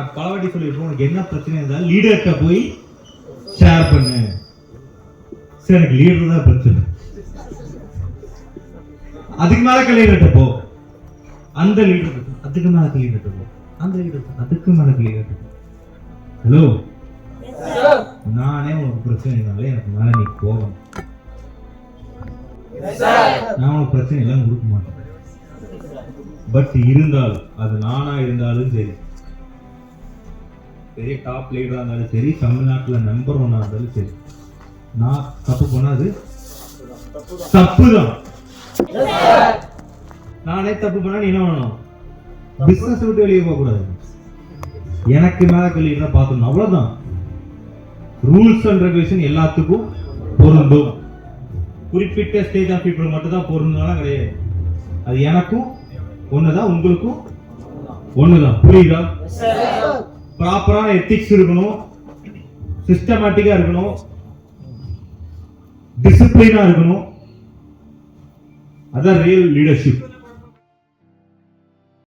நான் பலவாட்டி சொல்லியிருக்கோம், உனக்கு என்ன பிரச்சனை இருந்தாலும் லீடர்கிட்ட போய் ஷேர் பண்ணு. சரி, எனக்கு லீடர் தான் பிரச்சனை, அதுக்கு மேல லீடர்கிட்ட போ, அந்த லீடர் அதுக்கு மேல லீடர்கிட்ட போ, அந்த லீடர் அதுக்கு மேல லீடர்கிட்ட போ. ஹலோ, நானே உனக்கு பிரச்சனைனாலே எனக்கு மேல நீ போகணும். நான் உனக்கு பிரச்சனை எல்லாம் கொடுக்க மாட்டேன். பட் இருந்தால் அது நானா இருந்தாலும் சரி, பெரிய டாப் லீடரா இருந்தாலும் சரி, தமிழ்நாட்டுல நம்பர் 1 இருந்தாலும் சரி, நான் தப்பு பண்ணாது தப்புதான். நானே தப்பு பண்ணா நீ என்ன பண்ணணும்? பிசினஸ் விட்டு வெளியே போக கூடாது. எனக்கு மேல கல்வியா பார்க்கணும், அவ்வளவுதான். ரூல்ஸ் அண்ட் ரெகுலேஷன் எல்லாத்துக்கும் பொருந்தும். குறிப்பிட்ட ஸ்டேஜ் ஆஃப் பீப்புள் மட்டும் தான் பொருந்தாலும் கிடையாது. அது எனக்கும் ஒண்ணுதான், உங்களுக்கும் ஒண்ணுதான். புரியுதா? ப்ராப்பரான எத்திக்ஸ் இருக்கணும், சிஸ்டமேட்டிக்கா இருக்கணும், டிசிப்ளினா இருக்கணும். அதான் ரியல் லீடர்ஷிப்.